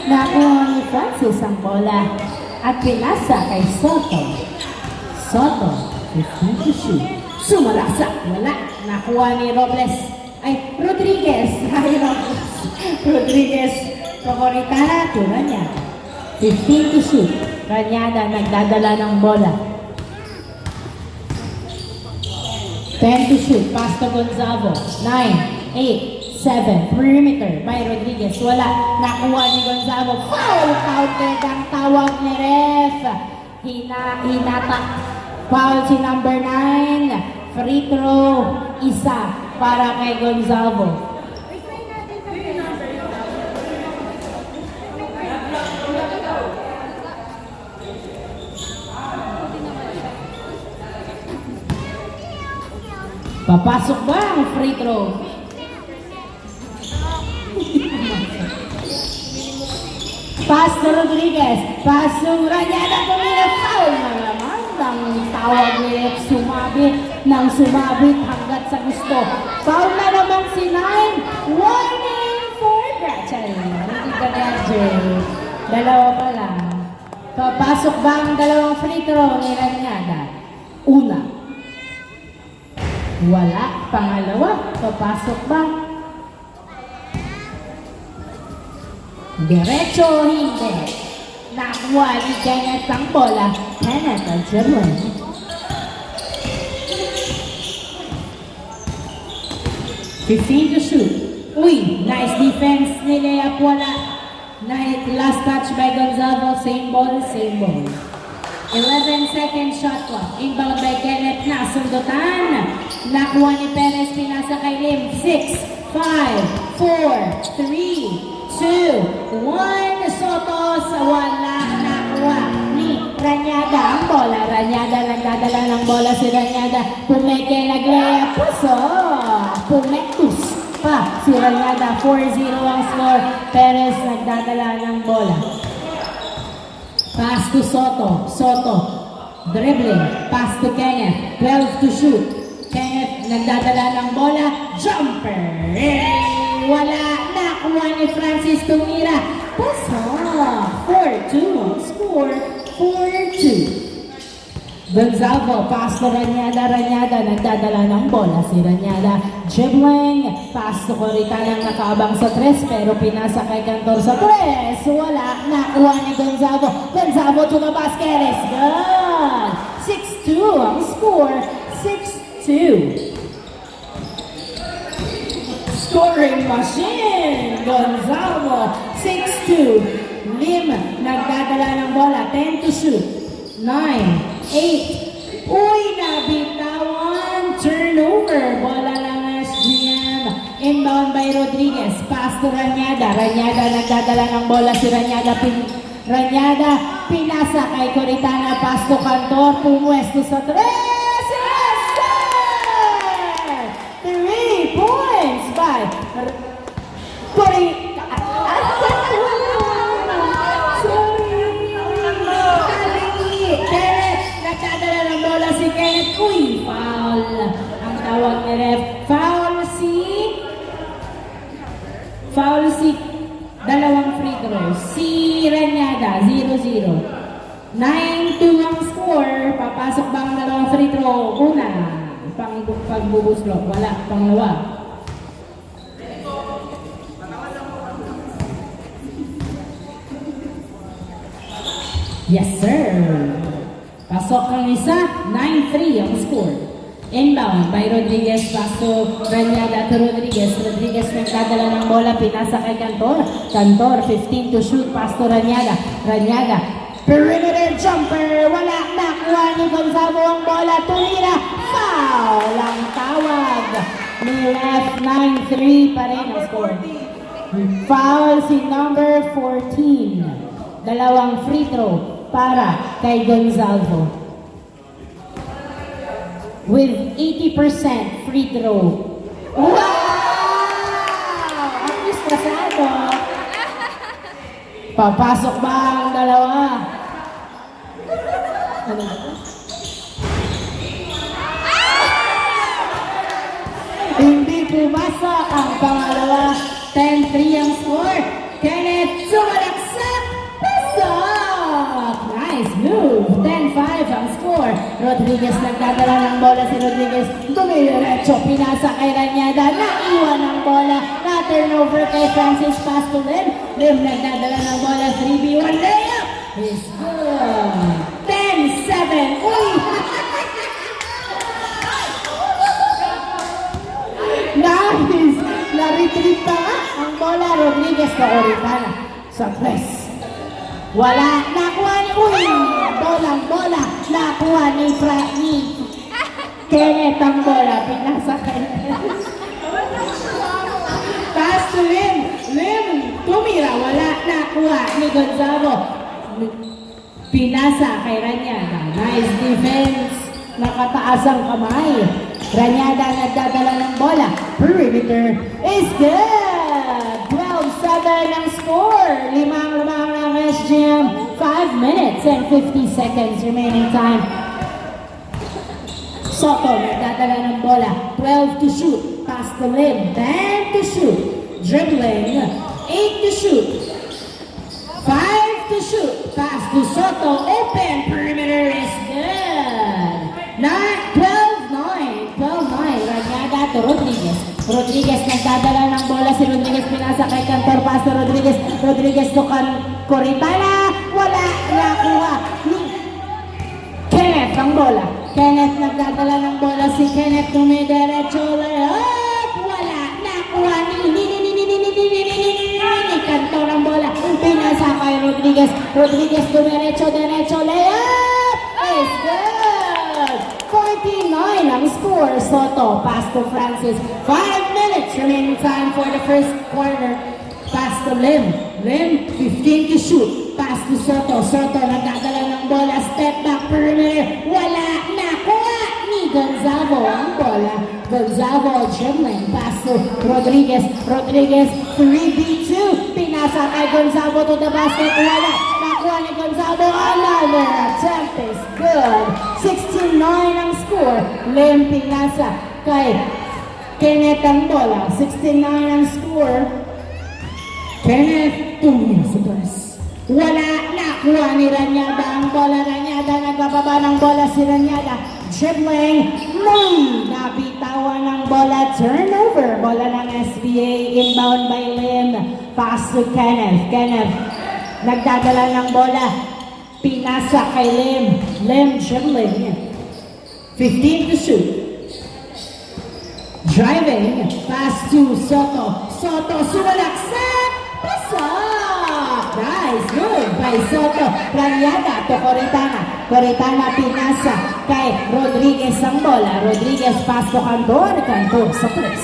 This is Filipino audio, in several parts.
Nakuha ni Francis ang bola at pinasa kay Soto. Soto, 15 to shoot. Sumalaksak, wala. Nakuha ni Robles. Ay, Rodriguez. Ay, Robles. Rodriguez. Pakoritana, tula niya. 15 to shoot. Ranyada, nagdadala ng bola. 10 to shoot. Pass to Gonzalo. 9, 8, 7. Perimeter by Rodriguez. Wala. Nakuha ni Gonzalo. Foul! Counter ang tawag ni ref. Hinata. Foul si number 9. Free throw. Isa para kay Gonzalo. Papasok ba ang free throw? Pass to Rodriguez. Pass to Ranyada. Tumila. Foul na naman. Ang tawag ni Ref, sumabit ng sumabit hanggat sa gusto. Foul na naman si 9. Warning for Gretchen. Hindi ka Gretchen. Dalawa pa lang. Papasok ba ang dalawang free throw ni Ranyada? Una. Wala. Pangalawa. Papasok ba? Diretso hindi. Nakuha ni Kenneth ang bola. Kenneth ang dribbling. 15 to shoot. Uy, nice defense ni Lea. Wala. Last touch by Gonzalo. Same ball, same ball. 11-second shot clock. Inbound by Kenneth. Nasundutan. Nakuha ni Perez. Pinasa kay Lim. 6, 5, 4, 3, 2, 1. Soto sa wala. Nakuha ni Ranyada ang bola. Ranyada nagdadala ng bola si Ranyada. Pumeke naglea. Puso. Pumektus pa si Ranyada. 4-0 ang score. Perez nagdadala ng bola. Pass to Soto. Soto. Dribbling. Pass to Kenneth. 12 to shoot. Kenneth nagdadala ng bola. Jumper. Wala. Nakuha ni Francis tumira. Paso. 4-2. Score. 4-2. Gonzalo. Pass to Ranyada. Ranyada nagdadala ng bola. Si Ranyada. Dribbling. Pass to Coritana nakaabang sa 3 pero pinasa kay Cantor sa 3. Wala. Nakuha ni Gonzalo. Gonzalo to the basket. It's good. 6-2 ang score. 6-2. Scoring machine. Gonzalo. 6-2. Lim nagdadala ng bola. 10 to shoot. 9, 8. Uy, nabitawan. Turnover. Bola ng SGM. Inbound by Rodriguez. Pass to Ranyada. Ranyada nagdadala ng bola si Ranyada. Ranyada pinasa kay Coritana. Pass to Cantor. Pumwesto sa 3. Yes, sir! 3 points by Coritana. Nagdadala ng bola si Kenneth. Uy, foul. Ang tawag ni ref. Foul si dalawang free throws. Si Ranyada, 0-0. 9-2 ang score. Papasok ba ang dalawang free throw? Una, pagbubuslok. Wala, panglawa. Yes, sir. Pasok ang isa, 9-3 ang score. Inbound by Rodriguez, pass to Ranyada to Rodriguez. Rodriguez nagdadala ng bola, pinasa kay Cantor. Cantor, 15 to shoot, pass to Ranyada. Ranyada, perimeter jumper, wala. Nakuha ni Gonzalo ang bola, tumira. Foul ang tawag ni ref. 9-3 pa rin ang score. Foul si number 14. Dalawang free throw para kay Gonzalo. With 80% free throw. Wow! Ang diskrasado. Papasok ba ang dalawa? Ano? Hindi pumasa ang pangalawa. 10-3 ang score. Kenneth sumalaksa! Rodriguez nagdadala ng bola si Rodriguez. Dumiretso, pinasa kay Ranyada. Naiwan ng bola. Na-turnover kay Francis, pass to Lim. Lim nagdadala ng bola. 3v1 layup is good. 10-7. Uy! Nice! Na-retrieve pa nga ang bola. Rodriguez na Oritana sa press. Wala. Nakuha ni Uy! Bola. Nakuha ni Kenneth ang bola. Pinasa kay pass to Lim. Lim. Tumira. Wala. Nakuha ni Gonzalo. Pinasa kay Ranyada. Nice defense. Nakataas ang kamay. Ranyada nagdadala ng bola. Perimeter is good. 12-7 ang score. Limang ng SGM. 5 minutes and 50 seconds remaining time. Soto nagdadala ng bola. 12 to shoot. Pass to Lim. 10 to shoot. Dribbling. 8 to shoot. 5 to shoot. Pass to Soto. Open. Perimeter is good. 12-9. Ranyada to Rodriguez. Rodriguez nagdadala ng bola. Si Rodriguez pinasa kay Cantor. Pass to Rodriguez. Rodriguez to Coritana. Wala. Nakuha ni Kenneth ang bola. Kenneth nagdadala ng bola. Si Kenneth tumidiretso. Layup. Wala. Nakuha ni Cantor ang bola. Pinasa kay Rodriguez. Rodriguez tumidiretso. Layup. Is good. 49 ang score. Soto, pass to Francis. 5 minutes remaining time for the first quarter. Pass to Lim. Lim, 15 to shoot. Pass to Soto. Soto nagdadala ng bola. Step back perimeter. Wala. Nakuha ni Gonzalo ang bola. Gonzalo dribbling. Pass to Rodriguez. Rodriguez, 3v2. Pinasa kay Gonzalo to the basket. Wala. Nakuha ni Gonzalo. Another attempt is good. 16-9 ang score. Lim pinasa kay Kenneth ang bola. 16-9 ang score. Kenneth tumingin sa press. Wala. Nakuha ni Ranyada ang bola. Ranyada nagbababa ng bola si Ranyada. Dribbling. Nabitawan ng bola. Turnover. Bola ng SBA. Inbound by Lim. Pass to Kenneth. Kenneth nagdadala ng bola. Pinasa kay Lim. Lim dribbling. 15 to shoot. Driving. Pass to Soto. Soto sumalaksak. Pasok. Nice move by Soto. Ranyada to Coritana. Coritana pinasa kay Rodriguez ang bola. Rodriguez pass to Cantor. Cantor sa press.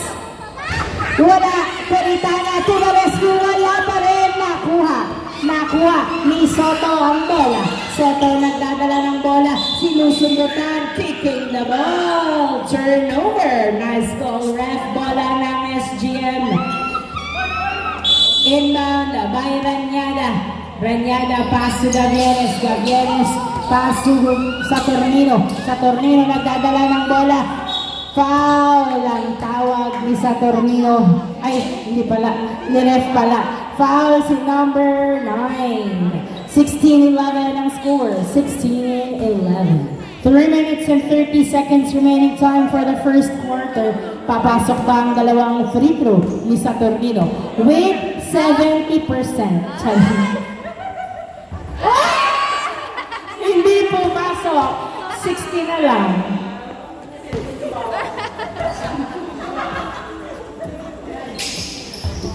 Wala. Coritana to the rescue. Wala pa rin. Nakuha ni Soto ang bola. Soto nagdadala ng bola. Sinusundutan. Kicking the ball. Turnover. Nice call, ref. Bola ng SGM. Inbound by Ranyada. Ranyada pass to Gavieres. Gavieres pass to Saturnino. Saturnino nagdadala ng bola. Foul ang tawag ni Saturnino. Ay, hindi pala. Ni-ref pala. Foul si number 9. 16-11 ang score. 16-11. 3 minutes and 30 seconds remaining time for the first quarter. Papasok pa ang dalawang free throw ni Saturnino with 70%. Hindi pumasok. 60 na lang.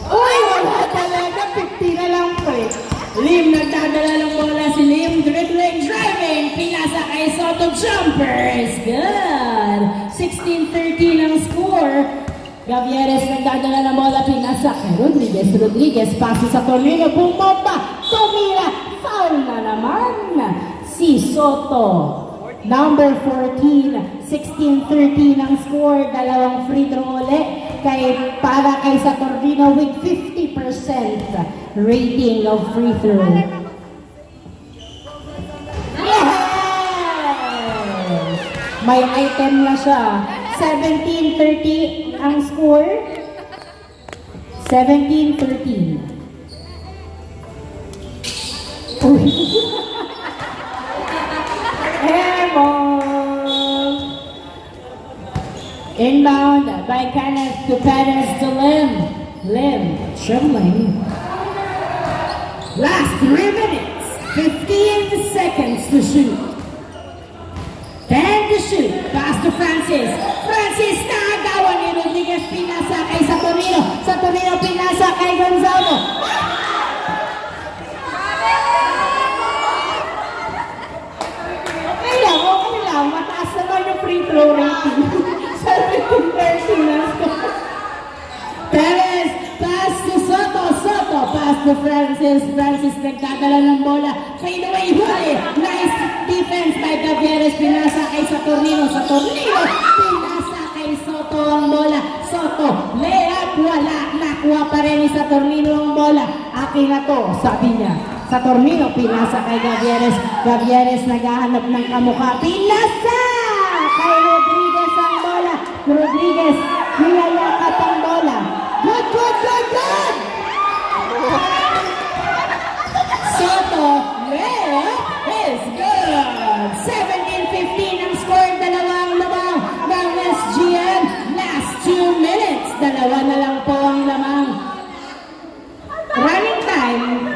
Uy, wala talaga. 50 na lang po eh. Lim nagdadala ng bola si Lim. Dribbling, driving. Pinasa kay Soto. Jumper is good. 16-13 ang score. Gavieres nagdadala ng bola. Pinasa kay Rodriguez. Rodriguez pasa sa Tornillo. Bumaba. Tumira. Foul na naman. Si Soto. Number 14, 16-13 ang score, dalawang free throw ulit para kay Saturnino with 50% rating of free throw. Yes! May item na siya. 17-13 ang score. 17-13. Uy! Emon! Inbound by Kenneth to Perez to Lim. Lim, trembling. Last 3 minutes, 15 seconds to shoot. 10 to shoot. Pass to Francis. Francis nakagawa ni Rodriguez, pinasa kay Saturnino. Saturnino pinasa kay Gonzalo. Okay lang. Mataas naman yung free throw rating. 17-13 na. Perez, pass to Soto. Soto, pass to Francis. Francis nagdadala ng bola. Fade away, huli. Nice defense by Gavieres. Pinasa kay Saturnino. Saturnino, pinasa kay Soto ang bola. Soto, layup, wala. Nakuha pa rin ni Saturnino ang bola. Akin na to, sabi niya. Saturnino, pinasa kay Gavieres. Gavieres naghahanap ng kamukha. Pinasa kay Rodriguez ang bola. Rodriguez, nilayakap ang bola. Good! Soto, layup is good! 17-15 ang score, dalawang lamang ng SGN. Last 2 minutes, dalawa na lang po ang lamang. Running time.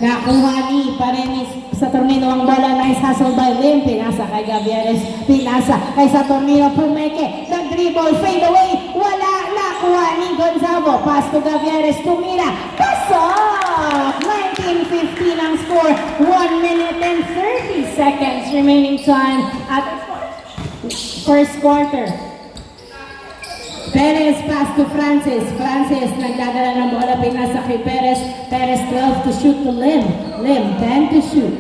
Nakuha ni Parenis Saturnino ang bola. Nice hustle by Lim. Pinasa kay Gavieres. Pinasa kay Saturnino. Pumeke. Nag-dribble. Fade away. Wala. Nakuha ni Gonzalo. Pass to Gavieres. Tumira. Pasok! 19-15 ang score. 1 minute and 30 seconds remaining time at first quarter. Perez pass to Francis. Francis nagdadala ng bola, pinasa kay Perez. Perez 12 to shoot to Lim. Lim 10 to shoot.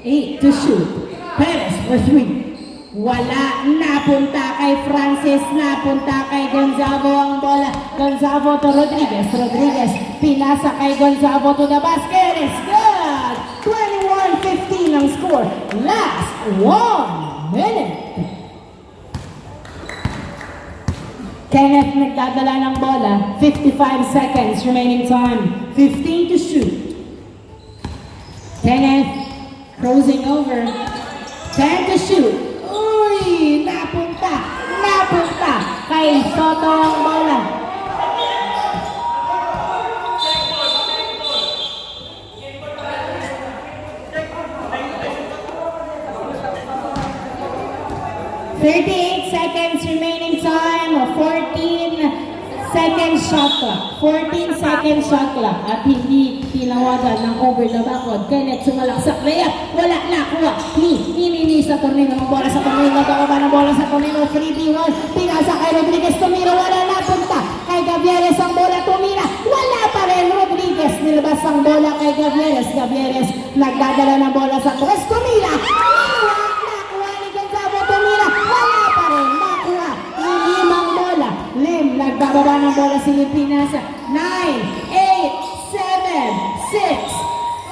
8 to shoot. Perez for 3. Wala. Napunta kay Francis. Napunta kay Gonzalo ang bola. Gonzalo to Rodriguez. Rodriguez pinasa kay Gonzalo to the basket. It's good. 21-15 ang score. Last 1 minute. Kenneth nagdadala ng bola. 55 seconds remaining time. 15 to shoot. Kenneth crossing over. 10 to shoot. Uy! Napunta kay Soto ang bola. Seconds remaining time. 14 seconds shot clock. 14 seconds shot clock. At hindi tinawagan ng over the backward. Kenneth sumalaksak. Layup. Wala. Nakuha. Ni Saturnino ng bola. Saturnino nagkakaba ng bola. Saturnino 3v1. Pinasa kay Rodriguez. Tumira. Wala. Napunta kay Gavieres ang bola. Tumira. Wala pa rin. Rodriguez nilabas ang bola kay Gavieres. Gavieres nagdadala ng bola sa tres. Tumira. Nakuha ni Gonzalo. Tumira. Wala pa rin. Nakuha. Limang bola. Lim. Nagbababa ng bola si Pinasa. 9, 8, 7, 6,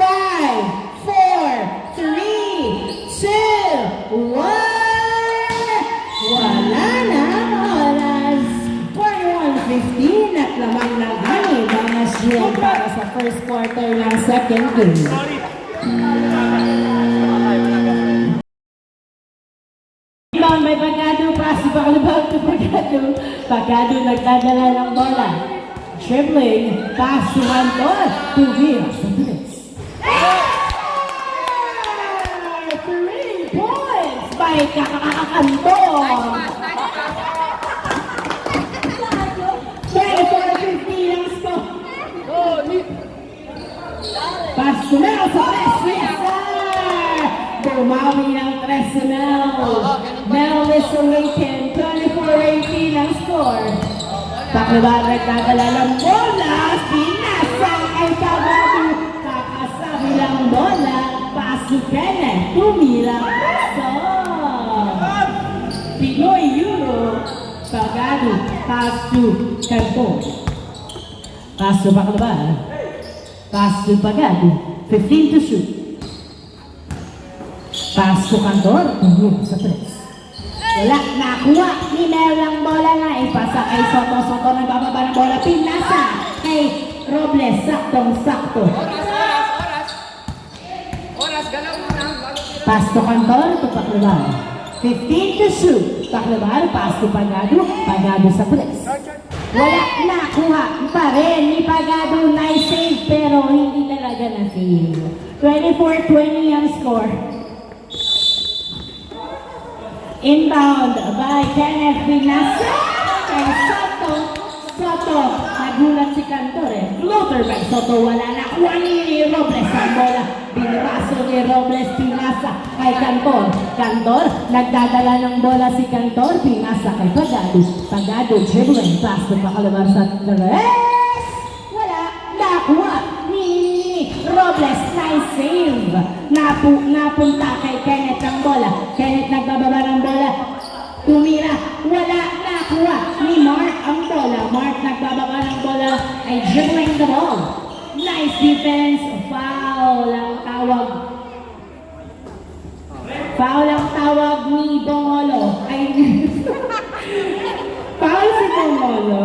5, 4, 3, 2, 1. Wala na oras. 21-15 at lamang ng ani ng SGN para sa first quarter ng second game. Inbound may Pagado, pass back to Pagado. Pagado nagdadala ng bola. Dribbling, pass to Anton. 2 wheels. 3 points by Kakakanton. 24-15 ang score. Pass to Mel sa tres. Bumawi ng tres sa Mel. Mel is awakened. 24-18 ang score. Pakiwan nagdadala ng bola. Pinasa kay Pagado. Kakasabi ng bola. Pass to Kenneth. Tumira. Pinoy Euro. Pagado. Pass to Canton. Pass to Baklaban. Pass to Pagado. 15 to shoot. Pass to Canton. Tumira sa tres. Wala, nakuha ni Mel ang bola na ipasa kay Soto. Soto nagbababa ng bola. Pinasa kay Robles. Saktong-sakto. Oras, galaw mo na. Pass to Cantor to Paclabar. 15 to shoot. Paclabar, pass to Pagado. Pagado sa press. Wala nakuha pa rin ni Pagado. Nice save pero hindi talaga na save. 24-20 ang score. Inbound by Kenneth Binasa. Kay Soto, nagulat si Cantor eh. Floater by Soto, wala na. Kuha ni Robles ang bola. Binraso ni Robles, pinasa kay Cantor. Cantor, nagdadala ng bola si Cantor. Pinasa kay Pagado. Pagado, dribbling, pass to Paclabar sa tres. Wala, nakuha ni Robles. Nice save. Napunta kay Kenneth ang bola. Kenneth nagbababa ng bola. Tumira, wala, nakuha ni Mark ang bola. Mark nagbababa ng bola ay dribbling the ball. Nice defense. Foul ang tawag. Foul ang tawag ni Dongolo. Ay, foul si Dongolo.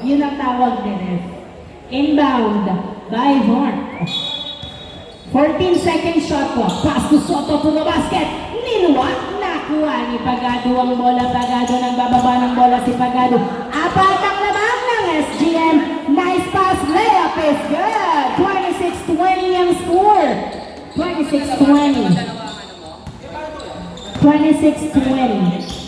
Yun ang tawag din. Inbound by Mark. 14-second shot clock. Pass to Soto to the basket. Niluwat. Nakuha ni Pagado ang bola. Pagado nagbababa ng bola si Pagado. Apat ang labang ng SGM. Nice pass. Layup is good. 26-20 ang score. 26-20. 26-20.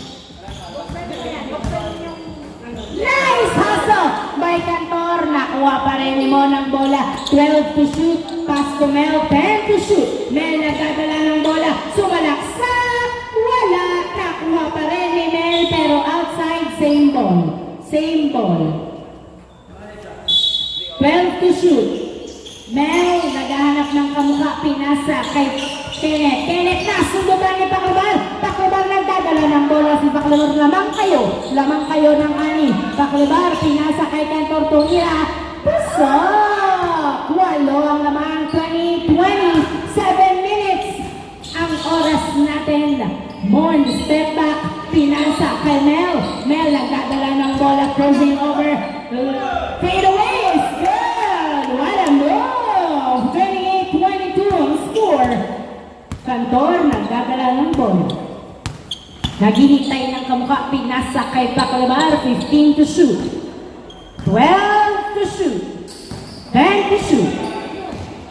Nice hustle by Cantor. Nakuha pa rin ni Mon ang bola. 12 to shoot. Pass to Mel. 10 to shoot. Mel nagdadala ng bola. Sumalaksak. Wala. Nakuha pa rin ni Mel. Pero outside, same ball. Same ball. 12 to shoot. Mel naghahanap ng kamukha. Pinasa kay Kenneth. Kenneth na. Sundutan ni Paclabar. Paclabar nagdadala ng bola. Si Paclabar, lamang kayo. Lamang kayo ng ani. Paclabar, pinasa kay Cantor. Tumira. Pasok. Walo ang lamang. 27 minutes ang oras natin. Mon, step back. Pinasa kay Mel. Mel nagdadala ng bola. Crossing over. Fade away is good. What a move. 28-22 ang score. Cantor nagdadala ng bola. Naghihintay ng kamukha. Pinasa kay Paclabar. 15 to shoot. 12 to shoot. 10 to shoot.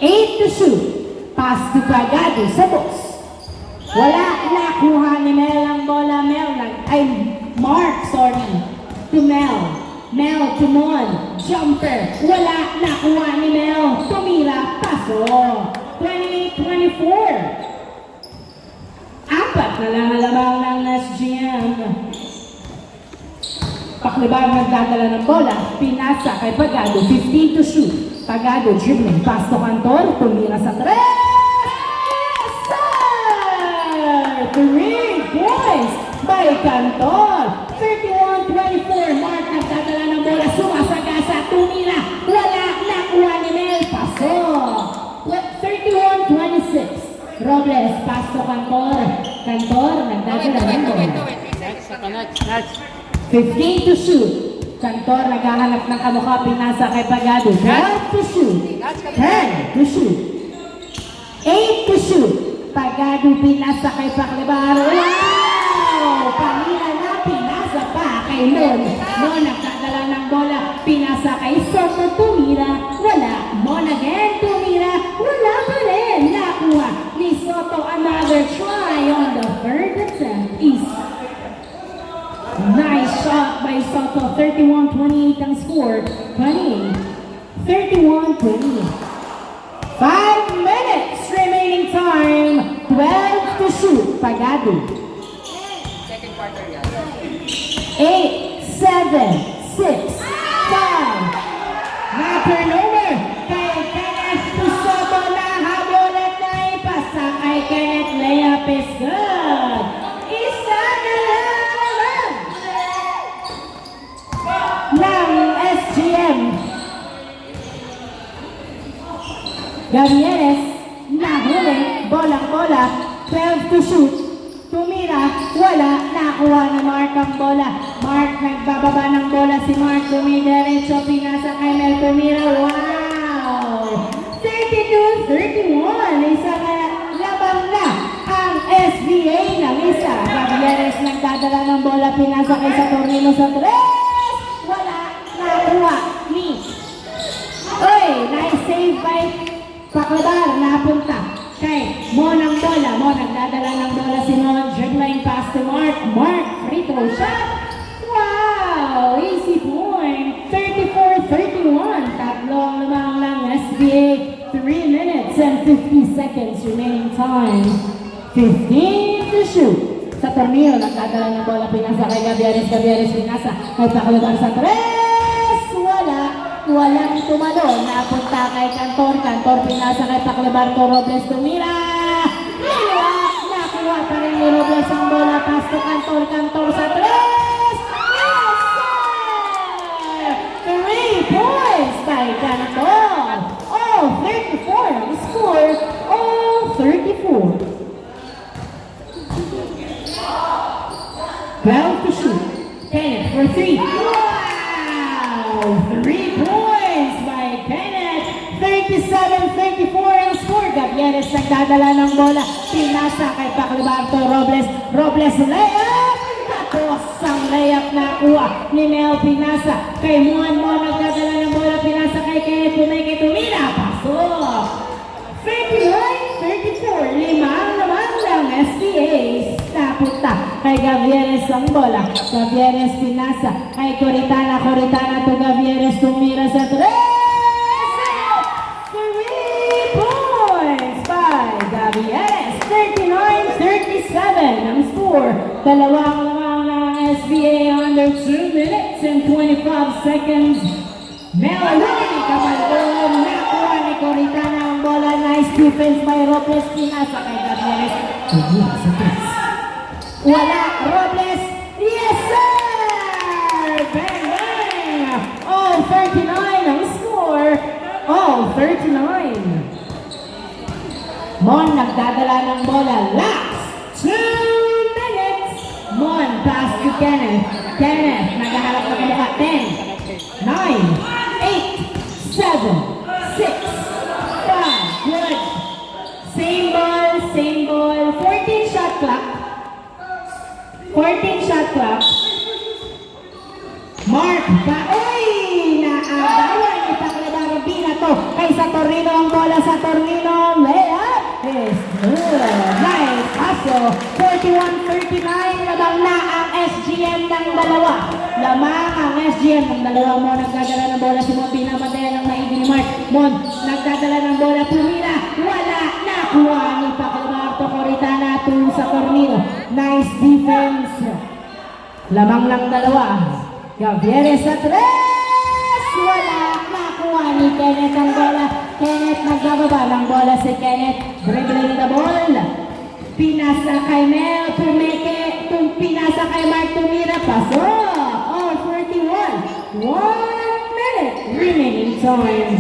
8 to shoot. Pass to Pagado sa box. Wala, nakuha ni Mel ang bola. Mark, to Mel. Mel to Mon. Jumper. Wala, nakuha ni Mel. Tumira, paso. 28-24. Apat na lang alabang ng SGM. Paclabar nagdadala ng bola. Pinasa kay Pagado. 15 to shoot. Pagado dribbling. Pass to Cantor. Tumira sa tres. 3 points by Cantor. 31-24. Mark nagdadala ng bola. Sumasagasa. Tumira. Wala. Nakuha ni Mel. Paso. 31-26. Robles. Pass to Cantor. Cantor nagdadala ng bola. 15 to shoot. Cantor naghahanap ng kamukha. Pinasa kay Pagado. 12 to shoot. 10 to shoot. 8 to shoot. Pagado pinasa kay Paclabar. Wow! Panira na pinasa pa kay Mon. Mon nagdadala ng bola. Pinasa kay Soto. Tumira. Wala. Mon again. Tumira. Wala pa rin. Nakuha ni Soto. Another try on the third attempt. Nice shot by Soto. 31-28 ang score. 31-28. 5 minutes remaining time. 12 to shoot. Pagado. Second quarter yan. 8, 7, 6, 5. Na-turnover kay Kenneth Soto na habol at naipasa kay Kenneth. Layup is good. Isa na lang ng SGM. Gavieres, nahuli, bolang-bola, 12 to shoot. Tumira, wala, nakuha na Mark ang bola. Mark, nagbababa ng bola si Mark. Tumidiretso, pinasa kay Mel. Tumira, wow! 32-31, isang labang na ang SBA ng isa. Gavieres nagdadala ng bola, pinasa kay Saturnino sa 3. Wala, nakuha ni. Oy, nice save by Paclabar, napunta kay Mon ang bola. Mon nagdadala ng bola si Mon, dribbling pass to Mark. Mark, free throw shot. Wow, easy point. 34-31. Tatlong lamang lang SBA. 3 minutes and 50 seconds remaining time. 15 to shoot. Sa torneo, nagdadala ng bola, pinasa kay Gavieres. Gavieres pinasa kay Paclabar sa 3. Wala. Walang tumalon. Napunta kay Cantor. Cantor pinasa kay Paclabar. Robles tumira. Nila. Nakuha pa rin ni Robles ang bola. Pass to Cantor. Cantor sa 3. Yes, sir! 3 points by Cantor. Oh, 34 ang score. Oh, 34. 12 to shoot. Kenneth for 3. Wow! 3 points by Kenneth. 37-34 ang score. Gavieres nagdadala ng bola. Pinasa kay Paclabar to Robles. Robles layup. Tapos ang layup na kuha ni Mel. Pinasa kay Juan. Juan nagdadala ng bola. Pinasa kay Kenneth. Tunay kay Tumira. Pasok. 39-34. Limang naman lang SBA. Napunta kay Gavieres ang bola. Gavieres pinasa kay Coritana. Coritana to Gavieres. Tumira sa 3. 3 points by Gavieres. 39-37 ang score. Dalawang lamang ng SBA under 2 minutes and 25 seconds. Melanie Camaldon. Nakuha ni Coritana ang bola. Nice defense by Robles. Pinasa kay Gavieres. Tumira sa 3. Wala, Robles. Yes, sir! Bang, bang! Oh, 39 ang score. Oh, 39. Mon nagdadala ng bola. Last 2 minutes. Mon pass to Kenneth. Kenneth naghaharap ng mukha. 10, 9, 8, 7, 6, 5. Good. Same ball, same ball. 14 shot clock. 14 shot clock. Mark ba? Uy! Naagawan ni Paclabar. Rubina to. Kay Saturnino ang bola. Saturnino. Layup is good. Nice hustle. 41-39. Lamang na ang SGM ng dalawa. Lamang ang SGM ng dalawa. Mon nagdadala ng bola. Si Mon pinamatayan ng maigi ni Mark. Mon nagdadala ng bola. Pumila. Wala. Nakuha ni Paclabar. Coritana to Saturnino. Nice defense. Lamang lang dalawa. Gavieres sa 3. Wala. Nakuha ni Kenneth ang bola. Kenneth nagbababa ng bola si Kenneth. Dribbling the ball. Pinasa kay Mel. Tumeke. Pinasa kay Mark. Tumira. Pasok. All 41. 1 minute remaining time.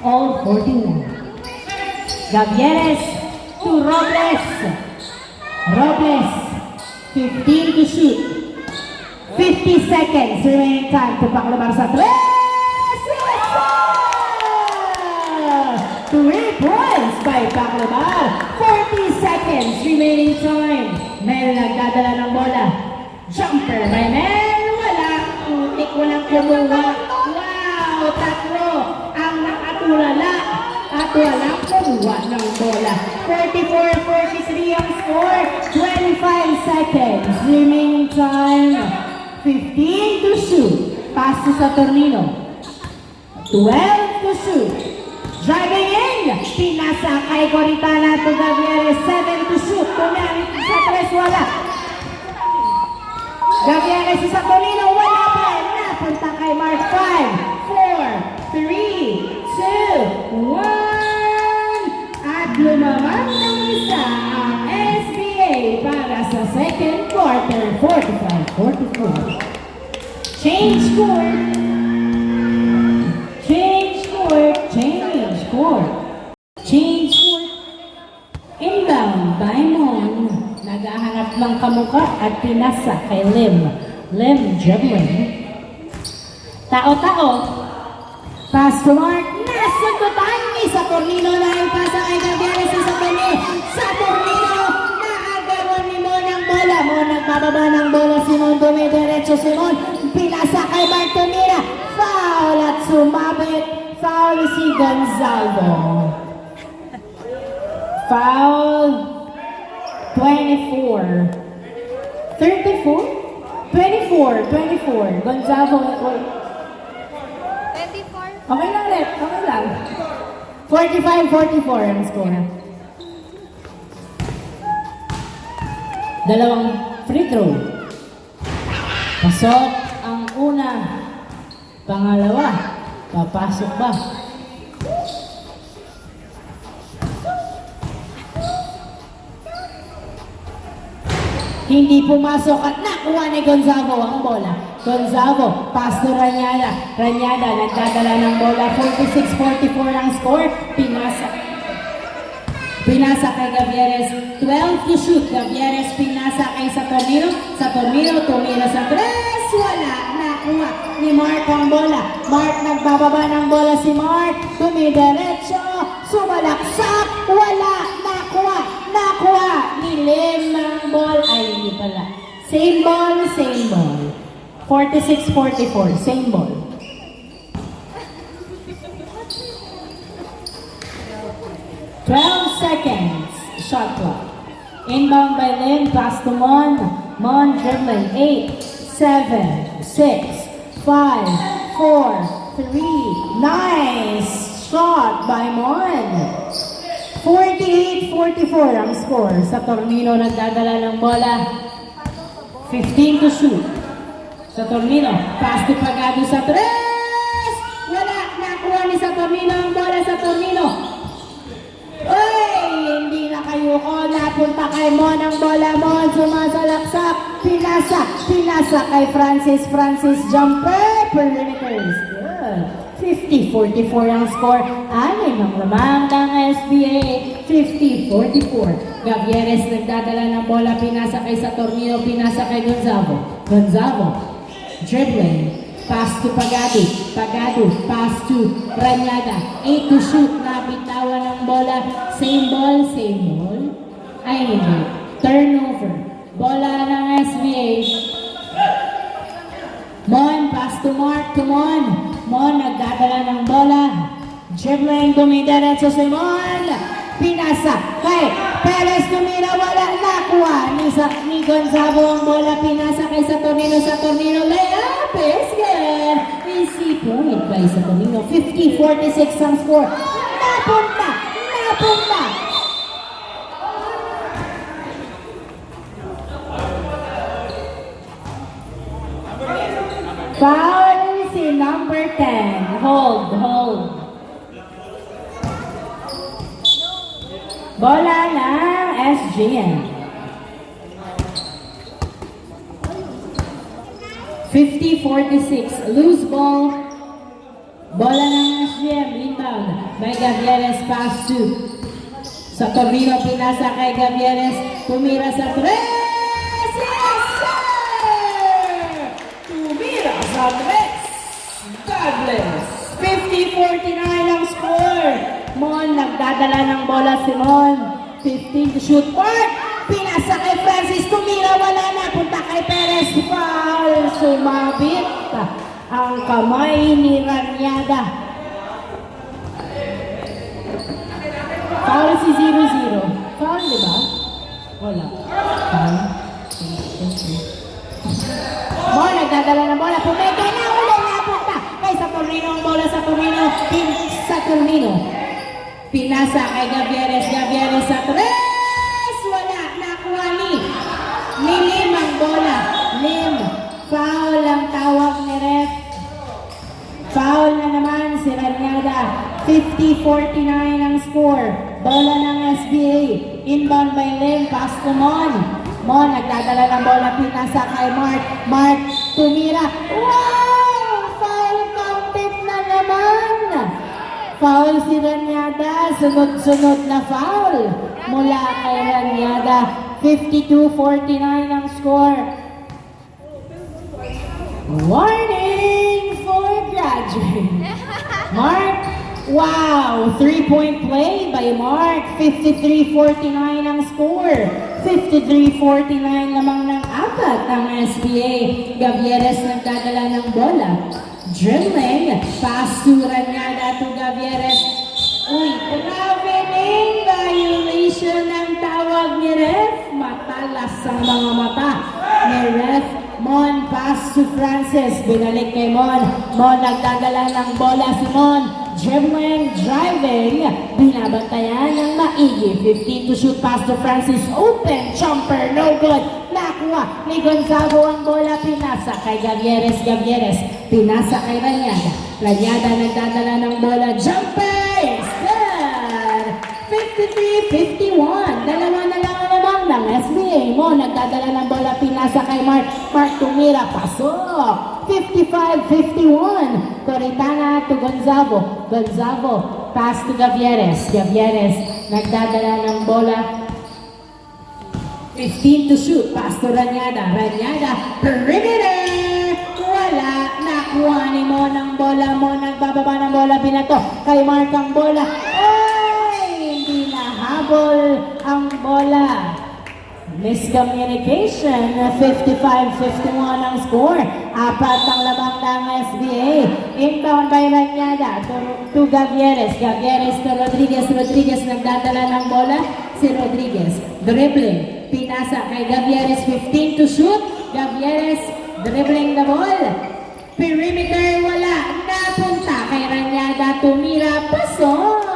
All 41. Gavieres to Robles. Robles. 15 to shoot. 50 seconds remaining time to Paclabar sa 3. Yes, sir! 3 points by Paclabar. 40 seconds remaining time. Mel nagdadala ng bola. Jumper by Mel. Wala. Utik walang kumuha. Wow! Tatlo ang nakatulala. At walang kumuha ng bola. 44-43 ang score. 25 seconds remaining time. 15 to shoot. Pass to Saturnino. 12 to shoot. Driving in. Pinasa kay Coritana to Gavieres. 7 to shoot. Tumamit sa 3. Wala. Gavieres sa Saturnino. Wala pa. Napunta kay Mark. 5, 4, 3, 2, 1. At lumamang ng isa ang SBA para sa second quarter. 45-44. Change score. Change score. Change score. Change score. Inbound by Mon. Naghahanap ng kamukha at pinasa kay Lim. Lim dribbling. Tao-tao. Pass to Mark. Nasundutan ni Saturnino na yung pasa kay Gavieres sa Saturnino. Saturnino. Naagawan ni Mon nagbababa ng bola. Simon dumidiretso. Simon pinasa kay Mark Tumira. Foul at sumabit. Foul si Gonzalo. Foul 24. 34? 24. Gonzalo. 24. Okay lang ulit. Okay lang. 45-44 ang score. Dalawang free throw. Pasok ang una. Pangalawa. Papasok ba? Hindi pumasok at nakuha ni Gonzago ang bola. Gonzago, pass to Ranyada. Ranyada, nagdadala ng bola. 46-44 ang score. Pinasa kay Gavieres. 12 to shoot. Gavieres pinasa kay Saturnino. Saturnino, tumira sa 3. Wala. Nakuha ni Mark ang bola. Mark nagbababa ng bola si Mark. Tumidiretso. Sumalaksak. Wala. Nakuha. Nakuha ni Lim ang ball. Ay, hindi pala. Same ball, same ball. 46-44. Same ball. Seconds. Shot clock. Inbound by Lim. Pass to Mon. Mon dribbling. 8, 7, 6, 5, 4, 3. Nice shot by Mon. 48-44 ang score. Saturnino nagdadala ng bola. 15 to shoot. Saturnino. Pass to Pagado sa 3. Wala. Nakuha ni Saturnino ang bola. Saturnino. Uy! Hindi na kayo ko. Napunta kay Mon ang bola. Mon sumasalaksak. Pinasa kay Francis. Francis jumper. Perimeters. Good. 50-44 ang score. Anim ang lamang ng SBA. 50-44. Gavieres nagdadala ng bola. Pinasa kay Saturnino. Pinasa kay Gonzago. Gonzago. Dribbling. Pass to Pagado. Pagado. Pass to Ranyada. 8 to shoot. Nabitawan ng bola. Same ball, same ball. Ay, hindi. Turnover. Bola ng SBA. Mon, pass to Mark. To Mon. Mon, nagdadala ng bola. Dribbling. Dumidiretso si Mon. Pinasa kay Perez. Tumira. Wala. Nakuha ni Gonzago ang bola. Pinasa kay Saturnino. Saturnino. Layup. Is good. Easy point kay Saturnino. 50-46 ang score. Napunta. Napunta. Foul si number 10. Hold. Bola ng SGN. 50-46. Loose ball. Bola ng SGM. Inbound by Gavieres. Pass to Saturnino. Pinasa kay Gavieres. Tumira sa 3. Yes, sir! Tumira sa 3. God bless. 50-49 ang score. Mon, nagdadala ng bola si Mon. 15 to shoot. Park! Pinasa kay Francis. Tumira, wala na. Punta kay Perez. Foul. Sumabit ang kamay ni Ranyada. Foul si 0-0. Foul, di ba? Wala. Foul. Mon, nagdadala ng bola. Pumeka na. Uli na. Punta kay Saturnino ang bola. Saturnino. Pinasa kay Gavieres. Gavieres sa 3. Wala. Nakuha ni Lim ang bola. Lim. Foul ang tawag ni ref. Foul na naman si Ranyada. 50-49 ang score. Bola ng SBA. Inbound by Lim. Pass to Mon. Mon nagdadala ng bola. Pinasa kay Mark. Mark tumira. Wow! Foul counted na naman. Foul si Ranyada. Sunod-sunod na foul mula kay Ranyada. 52-49 ang score. Warning for graduate. Mark Wow! 3-point play by Mark. 53-49 ang score. 53-49 lamang ng apat ang SBA. Gavieres nagdadala ng bola. Dribbling. Pass to Ranyada to Gavieres. Uy, traveling violation ang tawag ni Ref. Matalas ang mga mata ni Ref. Mon, pass to Francis. Binalik kay Mon. Mon nagdadala ng bola si Mon. Dribbling, driving, binabantayan ng maigi. 15 to shoot, pass to Francis. Open, jumper, no good. Nakuha ni Gonzago ang bola. Pinasa kay Gavieres. Gavieres, pinasa kay Ranyada. Ranyada nagdadala ng bola. Jumper, it's good. 53-51. Dalawa na lang naman ng SBA. Mo nagdadala ng bola. Pinasa kay Mark. Mark tumira, pasok. 55-51. Coritana to Gonzago. Gonzago, pass to Gavieres. Gavieres, nagdadala ng bola. 15 to shoot. Pass to Ranyada. Ranyada, perimeter! Wala. Nakuha ni Mo ng bola. Mo nagbababa ng bola. Binato kay Mark ang bola. Ay! Hindi nahabol ang bola. Miscommunication, 55-51 ang score. Apat ang labang ng SBA. Inbound by Ranyada to Gavieres. Gavieres to Rodriguez. Rodriguez nagdadala ng bola. Si Rodriguez. Dribbling. Pinasa kay Gavieres. 15 to shoot. Gavieres dribbling the ball. Perimeter wala. Napunta kay Ranyada. Tumira. Pasok.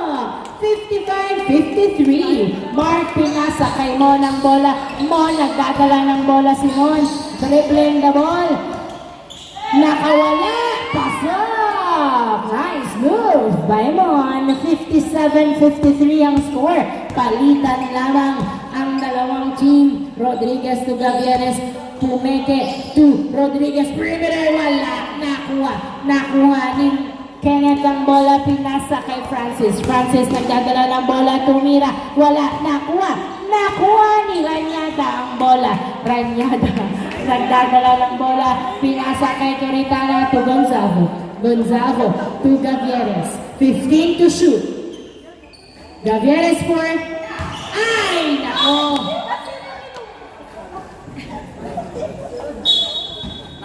55-53. Mark pinasa kay Mo ng bola. Mo nagdadala ng bola si Mon. Dribbling the ball. Nakawala. Pasok. Nice move by Mon. 57-53 ang score. Palitan lamang ang dalawang team. Rodriguez to Gavieres. Pumeke to Rodriguez. Perimeter wala. Nakuha ni Kenneth ang bola, pinasa kay Francis. Francis nagdadala ng bola, tumira. Wala, nakuha ni Ranyada ang bola. Ranyada nagdadala ng bola, pinasa kay Coritana to Gonzago. Gonzago to Gavieres. 15 to shoot. Gavieres for... Ay, nako!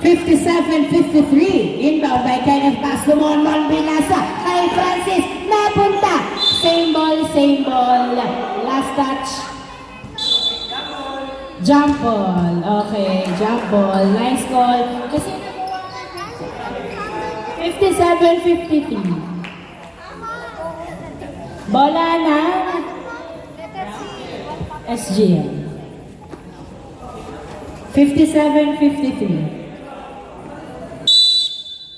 57-53. Inbound by Kenneth. Pass to Mon. Mon binasa kay Francis. Napunta. Same ball, same ball. Last touch. Jump ball. Okay, jump ball. Nice call. Kasi 57-53. Bola na SGM. 57-53.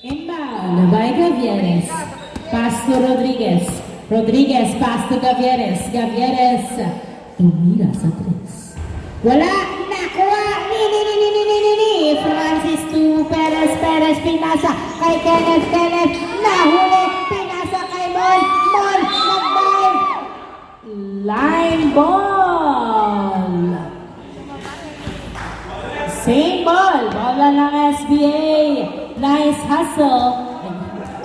Inbound by Gavieres. Pass to Rodriguez. Rodriguez, pass to Gavieres. Gavieres, tumira sa tres. Wala, nakuha. Ni. Francis to Perez. Perez, pinasa kay Kenneth. Kenneth, nahuli. Pinasa kay Mon. Mon, nag-dive. Line ball. Same ball. Bola ng SBA. Nice hustle.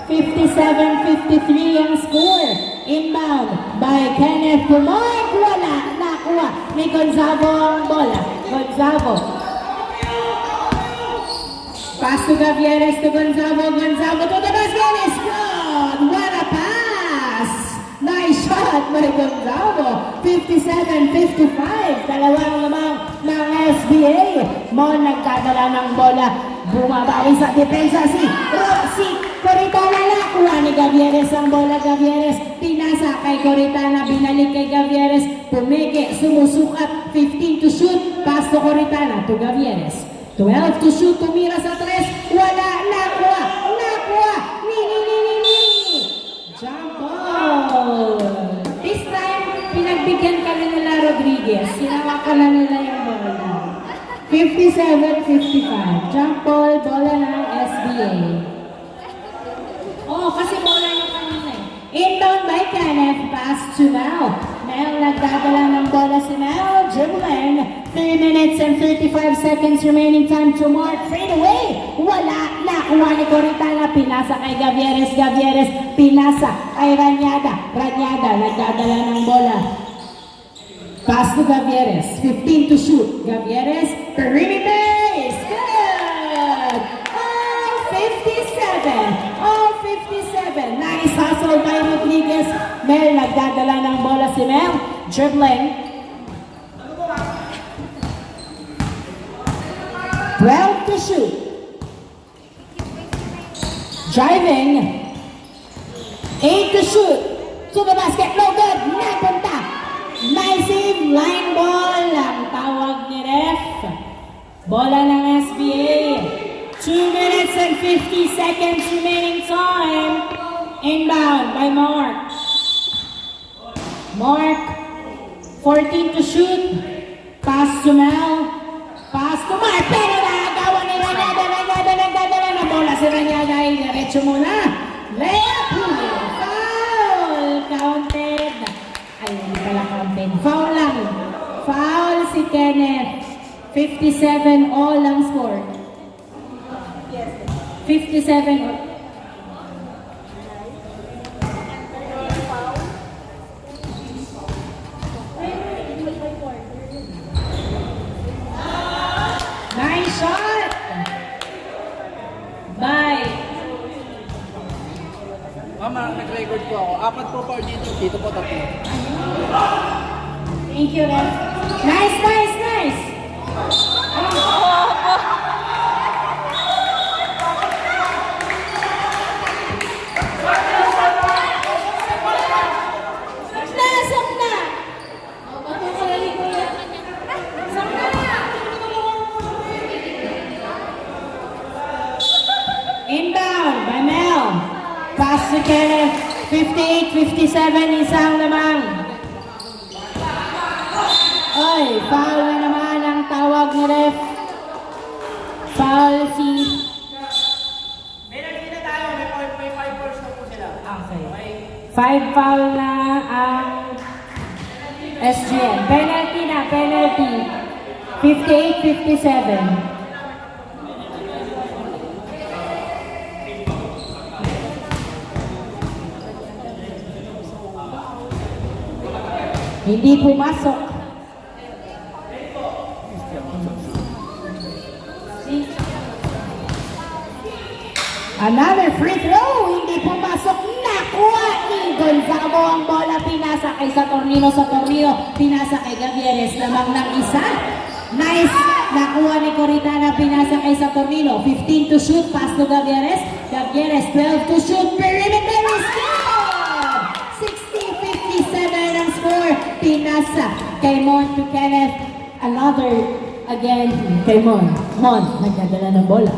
57-53 ang score. Inbound by Kenneth Kumon. Wala. Nakuha ni Gonzago ang bola. Gonzago. Pass to Gavieres to Gonzago. Gonzago to the basket. It's good. What a pass. Nice shot by Gonzago. 57-55. Dalawang lamang ng SBA. Mon nagdadala ng bola. Bumabawi sa depensa si Coritana. Nakuha ni Gavieres ang bola. Gavieres pinasa kay Coritana. Binalik kay Gavieres. Pumeke, sumusukat. 15 to shoot. Pass to Coritana to Gavieres. 12 to shoot. Tumira sa tres. Wala. Nakuha. Jump ball. This time, pinagbigyan ka nila Rodriguez. Sinawakan na nila yung bola. 57-55. Jump ball, bola ng SBA. Oh, kasi bola yung kanina eh. Inbound by Kenneth, pass to Mel. Mel nagdadala ng bola si Mel. Dribbling. 3 minutes and 35 seconds remaining time to mark. Fade away. Wala. Nakuha ni Coritana. Pinasa kay Gavieres. Gavieres. Pinasa kay Ranyada. Ranyada. Nagdadala ng bola. Pass to Gavieres. 15 to shoot. Gavieres. Perimeter is good. All 57. All 57. Nice hustle by Rodriguez. Mel nagdadala ng bola si Mel. Dribbling. 12 to shoot. Driving. 8 to shoot. To the basket. No good. Napunta. Nice save. Line ball. Ang tawag ni ref. Bola ng SBA. 2 minutes and 50 seconds remaining time. Inbound by Mark. Mark. 14 to shoot. Pass to Mel. Pass to Mark. Pero nakagawa ni Ranyada. Nagdadala ng bola si Ranyada. Diretso muna. Layup. Foul. Counted. Ay, hindi pala counted. Foul lang. Foul si Kenneth. 57 all ang score. 57 all. Nice shot! Bye! Mama, nag-record po ako. 4 po pa dito. Dito po 3. Thank you, Ref. Nice, nice, nice! Nasap na! Inbound by Mel. Pass to Kenneth. 58-57, isang lamang. Ay, foul na naman ang tawag ni ref. Foul si... May nagkita tayo. May 5 balls na po sila. Okay. 5 foul na ang SGN. Penalty na, penalty. 58-57. Hindi pumasok. Another free throw. Hindi pumasok. Nakuha ni Gonzago ang bola. Pinasa kay Saturnino. Saturnino. Pinasa kay Gavieres. Lamang ng isa. Nice. Nakuha ni Coritana. Pinasa kay Saturnino. 15 to shoot. Pass to Gavieres. Gavieres. 12 to shoot. Perimeter is good. 60-57 ang score. Pinasa kay Mon to Kenneth. Another again kay Mon. Mon. Nagdadala ng bola.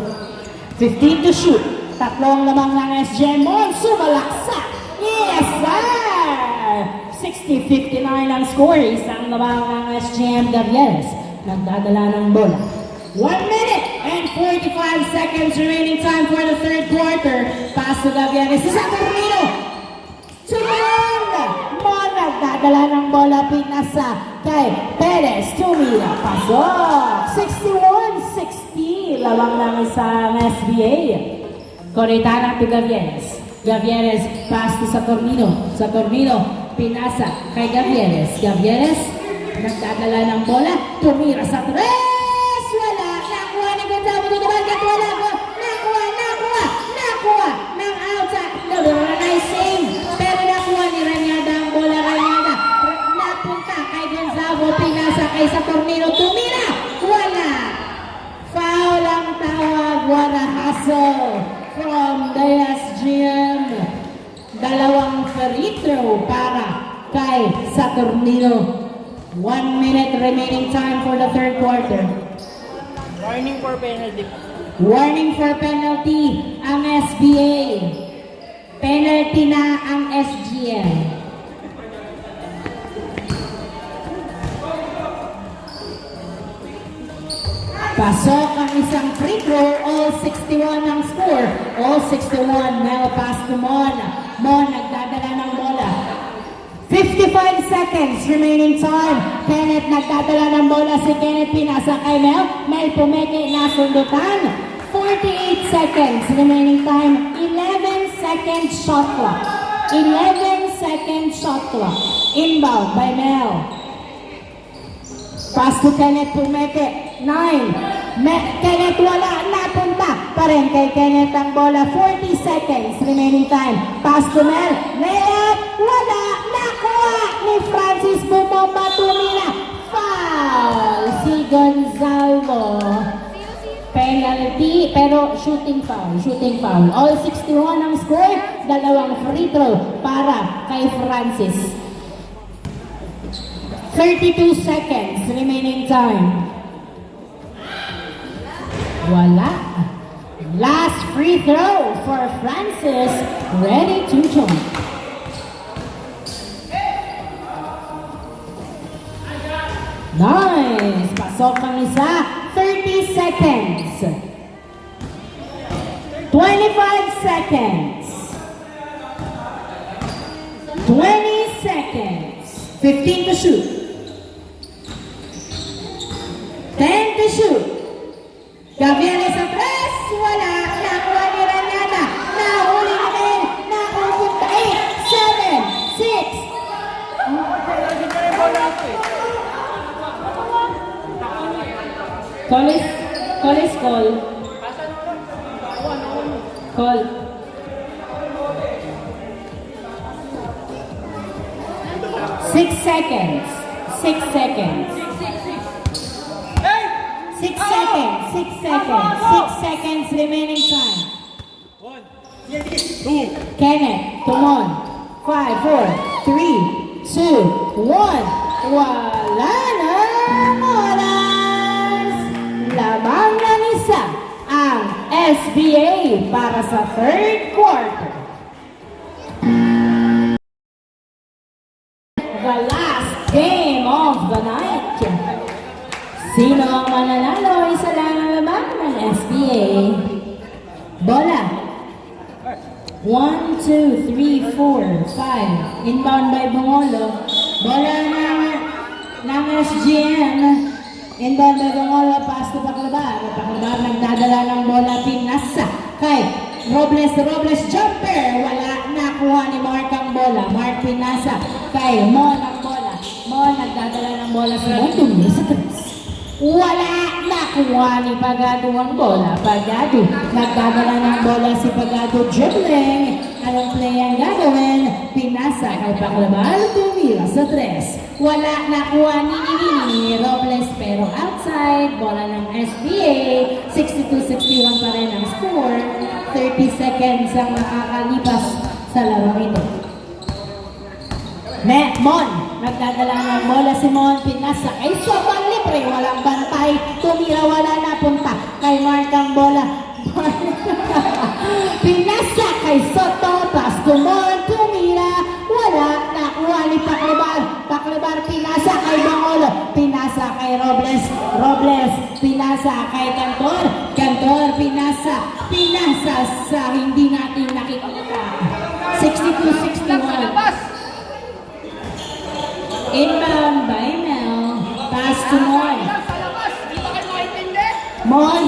15 to shoot. Tatlong lamang ng SGM. Mon sumalaksa. Yes, sir! 60-59 ang score. Isang lamang ng SGM Gavieres. Nagdadala ng bola. 1 minute and 45 seconds remaining time for the third quarter. Pass to Gavieres. Sa Saturnino. To Mon! Mon nagdadala ng bola. Pinasa kay Perez. Tumira. Pasok. 61-60. Lamang ng isang SBA. Coritana to Gavieres. Gavieres pass to Saturnino. Saturnino pinasa kay Gavieres. Gavieres nagdadala ng bola. Tumira sa tres. Wala. Nakuha ni Gonzago. Wala. Nakuha ng outside. Nice save. Pero nakuha ni Ranyada ang bola. Ranyada. Napunta kay Gonzago. Pinasa kay Saturnino. Tumira. Wala. Foul ang tawag. What a hustle from the SGM. Dalawang free throw para kay Saturnino. 1 minute remaining time for the third quarter. Warning for penalty. Warning for penalty ang SBA. Penalty na ang SGM. Pasok ang isang free throw. All 61 ang score. All 61. Mel pass to Mon. Mon nagdadala ng bola. 55 seconds. seconds remaining time. Kenneth nagdadala ng bola si Kenneth, pinasa kay Mel. Mel pumeke, nasundutan. 48 seconds remaining time. 11 seconds shot clock. 11 seconds shot clock. Inbound by Mel. Pass to Kenneth pumeke. 9. Kenneth wala, napunta pa rin kay Kenneth ang bola. 40 seconds remaining time. Pass to Mel. Layup, wala, nakuha ni Francis Bumomba, tumira. Foul si Gonzalo. Penalty, pero shooting foul, shooting foul. All 61 ang score, dalawang free throw para kay Francis. 32 seconds remaining time. Wala. Last free throw for Francis, ready to join. Nice! Pasok ang isa. 30 seconds. 25 seconds. 20 seconds. 15 to shoot. 10 to shoot. Gabriela sa press. Wala. Nakuha ni Ranada. Nahuli ni Mel. Nakuha 8, 7, 6. Call. Call. 6 seconds. 6 seconds. 6 seconds. 6 seconds. 6 seconds remaining time. 2. Kenneth, come on. 5, 4, 3, 2, 1. Wala nang oras. Lamang ng isa ang SBA para sa third quarter. The last game of the night. Sino ang mananalo? Isa lang ang lamang ng SBA. Bola. 1, 2, 3, 4, 5. Inbound by Bongolo. Bola ng SGM. Inbound by Bongolo. Pass to Paclabar. Paclabar nagdadala ng bola. Pinasa kay Robles. Robles jumper. Wala. Nakuha ni Mark ang bola. Mark pinasa kay Mon ang bola. Mon nagdadala ng bola sa Montumir sa tres. Wala. Nakuha ni Pagado ang bola. Pagado. Nagdadala ng bola si Pagado dribbling. Anong play ang gagawin? Pinasa kay Paclabar. Tumira sa tres. Wala. Nakuha ni Robles pero outside. Bola ng SBA. 62-61 pa rin ang score. 30 seconds ang nakakalipas sa laro ito. Mon, nagdadala ng bola si Mon, pinasa kay Sobrang libre, walang bantay, tumira, wala napunta kay Mark ang bola. Pinasa kay Soto, pass to Mon, tumira, wala, nakuha ni Paclabar. Paclabar pinasa kay Bangolo, pinasa kay Robles. Robles, pinasa kay Cantor. Cantor, pinasa sa hindi natin nakikita. 62-61. Inbound by Mel. Pass to Mon. Mon,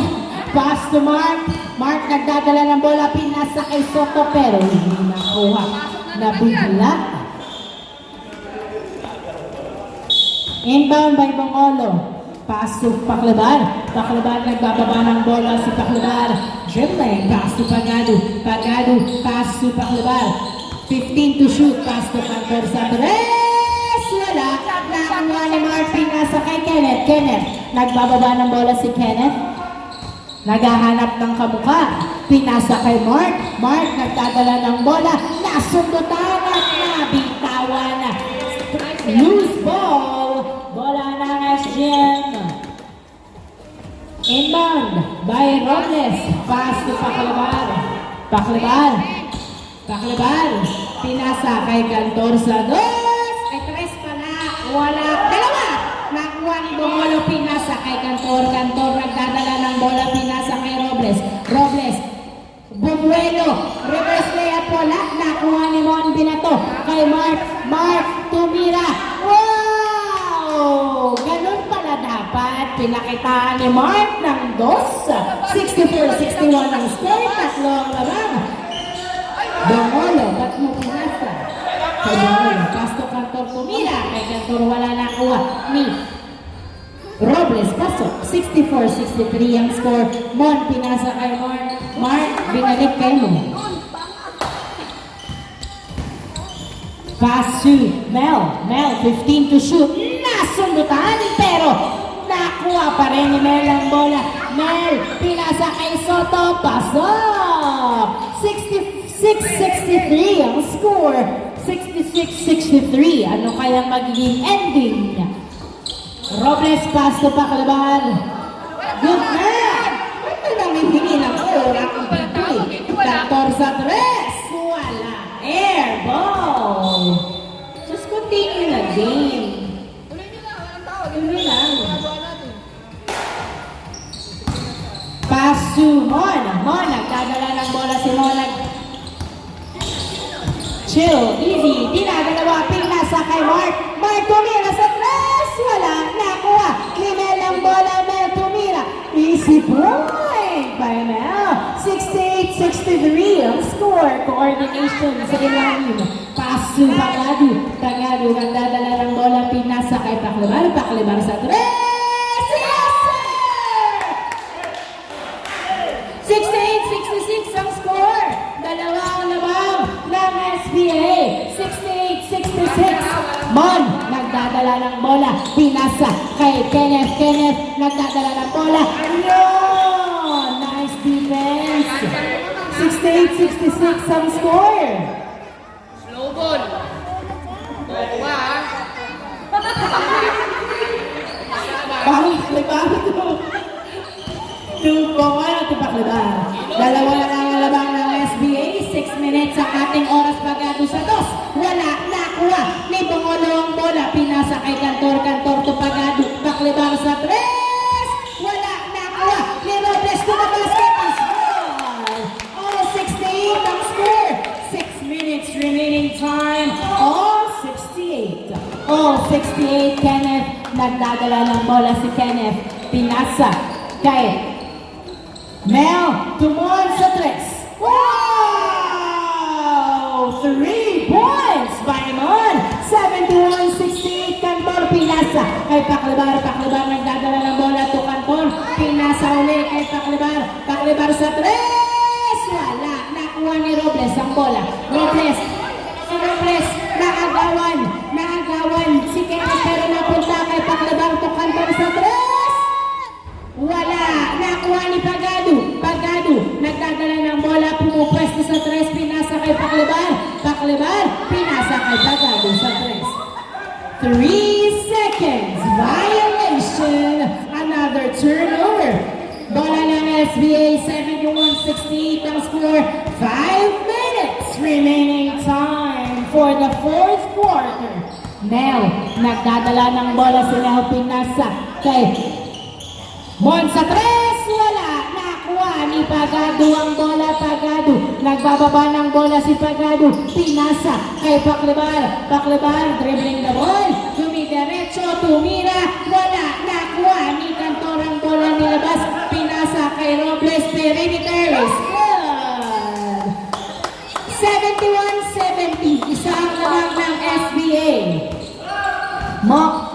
pass to Mark. Mark nagdadala ng bola, pinasa kay Soto pero hindi nakuha. Nabigla. Inbound by Bongolo. Pass to Paclabar. Paclabar nagbababa ng bola si Paclabar. Dribbling. Pass to Pagado. Pagado. Pass to Paclabar. 15 to shoot. Pass to Cantor sa tres. Wala. Nakuha ni Mark. Pinasa kay Kenneth. Kenneth. Nagbababa ng bola si Kenneth. Naghahanap ng kamukha. Pinasa kay Mark. Mark nagdadala ng bola. Nasundutan at nabitawan. Loose ball. Bola ng SGM. Inbound by Robles. Pass to Paclabar. Paclabar. Paclabar. Pinasa kay Cantor sa dos. Ay, tres pala. Wala. Dalawa. Nakuha ni Bongolo. Pinasa kay Cantor. Cantor nagdadala ng bola. Pinasa kay Robles. Robles. Bumuelo. Reverse layup. Wala. Nakuha ni Mon Binato. Kay Mark. Mark. Tumira. Wow! ni Mark ng 2. 64-61 ang score. Tatlo ang lamang. Bongolo, ba't mo pinasa? Kay Bongolo, pasto Kantor tumira. Kay Kantor wala nakuha ni Robles, pasok. 64-63 ang score. Mon, pinasa kay Mark. Mark, binalik kay mo. Pass to Mel. Mel, 15 to shoot. Nasundutan, pero nakuha pa rin ni Mel ang bola. Mel, pinasa kay Soto. Pasok! 66-63 ang score. 66-63. Ano kaya magiging ending? Robles, pass to Paclaban. Good man! Ano nang hihingi ng oras ang pitoy? 14 sa 3. Wala. Air ball. Just continue the game. Tuloy lang. Pass to Mon. Mon, nagdadala ng bola si Mon. Chill, easy. Dinadalawa, pinasa kay Mark. Mark tumira sa 3. Wala. Nakuha. Ni Mel ang bola. Mel tumira. Easy point by Mel. 68-63 ang score. Coordination sa ilalim. Pass to Tagadu. Tagadu, nagdadala ng bola. Pinasa kay Paclaban. Paclaban sa 3. Yes, sir! 68-66 ang score. Dalawa ang labang ng SBA. 68-66. Mon, nagdadala ng bola. Pinasa kay Kenneth. Kenneth, nagdadala ng bola. Ayun! Nice defense. 68-66 ang score. Slow ball. Bawa ah. Bakit? May bakit mo? 2-1 ang Paclaban. Dalawa na lang ang labang ng SBA. 6 minutes ang ating oras pagado sa 2. Wala, nakuha ni Bongolo ang bola. Pinasa kay Kantor. Kantor to Pagado. Paclaban sa 3. Wala, nakuha ni Robles to the basket. All 68 ang score. 6 minutes remaining time. All 68. All 68. Kenneth. Nagdadala ng bola si Kenneth. Pinasa kay Mel, tumon sa 3. Wow! 3 points by Mon. 71-68. Kantor, pinasa kay Paclaban. Paclaban, nagdadala ng bola to Kantor. Pinasa ulit kay Paclaban. Paclaban sa 3. Wala. Nakuha ni Robles ang bola. Robles. Si Robles, naagawan. Naagawan. Si Kenneth, pero napunta kay Paclaban to Kantor sa 3. Wala. Nakuha ni Pagado. Pagado. Nagdadala ng bola. Pumupwesto sa 3. Pinasa kay Paclaban. Paclaban. Pinasa kay Pagado sa 3. 3 seconds. Violation. Another turnover. Bola ng SBA. 71-68 ang score. 5 minutes remaining time for the 4th quarter. Mel. Nagdadala ng bola si Mel. Pinasa kay Mon sa 3, wala. Nakuha ni Pagado ang bola. Pagado. Nagbababa ng bola si Pagado. Pinasa kay Paclaban. Paclaban, dribbling the ball. Dumidiretso, tumira. Wala. Nakuha ni Kantor ang bola nilabas. Pinasa kay Robles. Perimeter is good. 71-70. Isang lamang ng SBA.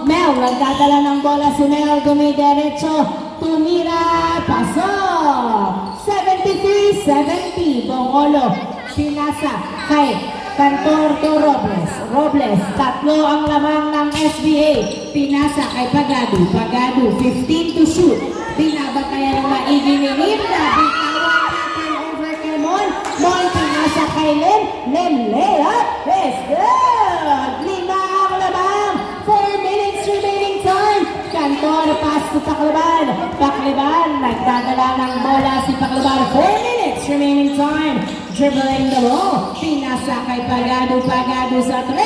Mel, nagdadala ng bola si Mel. Dumidiretso. Tumira, pasok! 73-70, Bongolo, pinasa kay Kantor to Robles. Robles, tatlo ang lamang ng SBA. Pinasa kay Pagado. Pagado, 15 to shoot. Binabatayan ng maigi ni Linda. Bitawan natin over kay Mon. Mon, pinasa kay Len. Len, layup is good! 5 ang lamang. 4 minutes remaining time. Kantor, pass to Paclaban. Paclaban, nagdadala ng bola si Paclaban. 4 minutes remaining time. Dribbling the ball. Pinasa kay Pagado. Pagado sa 3.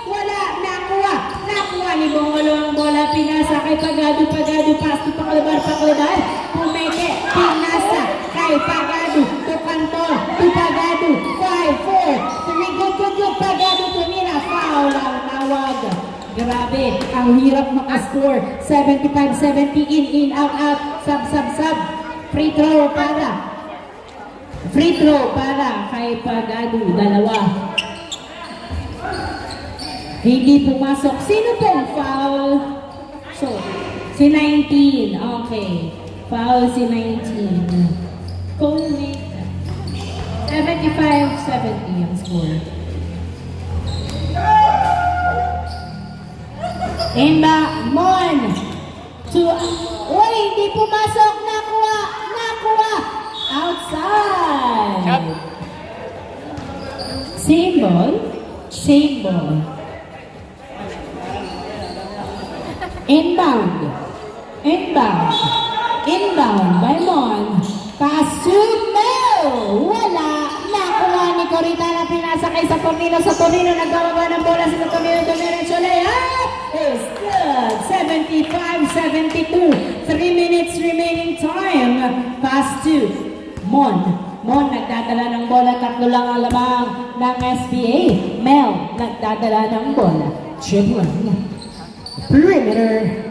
Wala. Nakuha. Nakuha ni Bongolo ang bola. Pinasa kay Pagado. Pagado, pass to Paclaban. Paclaban, pumeke. Pinasa kay Pagado. To Kantor. To Pagado. 5, 4, 3. Good. Pagado tumira. Foul ang tawag. Grabe. ang hirap makascore. 75-70, in, out, sub. Free throw para kay Pagadu, dalawa. Hindi pumasok. Sino tong foul? So, si 19. Okay. Foul si 19. Colmate. 75-70 ang score. Inba, Mon. Uy, hindi pumasok. Nakuha. Outside. Same ball. Inbound by Mon. Pass to Mel. Wala. Nakuha ni Coritana, pinasakay sa Tornino. Nagbababa ng bola sa Tornino. Diretso layup. Is good. 75-72. 3 minutes remaining time. Pass to Mon. Nagdadala ng bola. 3 lang ang lamang ng SPA. Mel nagdadala ng bola. Dribbling. Perimeter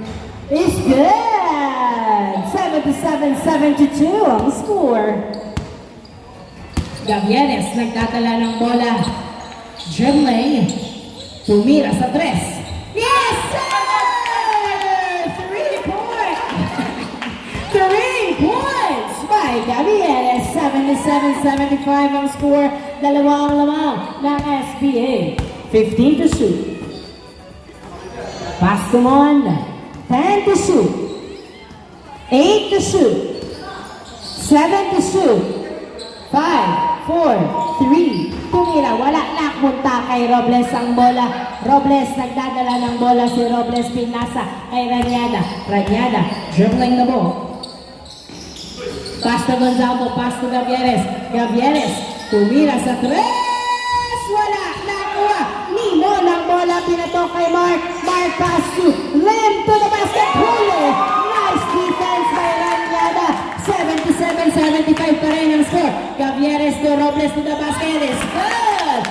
is good. 77-72 ang score. Gavieres nagdadala ng bola. Dribbling. Tumira sa 3. Yes, sir! 3 points by Gavieres. 77-75 ang score. 2 ang lamang ng SPA. 15 to shoot. Pass to Mon. 10 to shoot. 8 to shoot. 7 to shoot. 5, 4, 3. Tumira. Wala. Punta kay Robles ang bola. Robles nagdadala ng bola. Si Robles pinasa kay Ranyada. Dribbling the ball. Pass to Gonzalo. Pass to Gavieres. Tumira sa 3. Wala. Nakuha. Nino ng bola. Pinatok kay Mark. Pass to Lem to the basket. Huli. Nice defense by Ranyada. 77-75 pa rin ang score. Gavieres to Robles to the basket. Is good.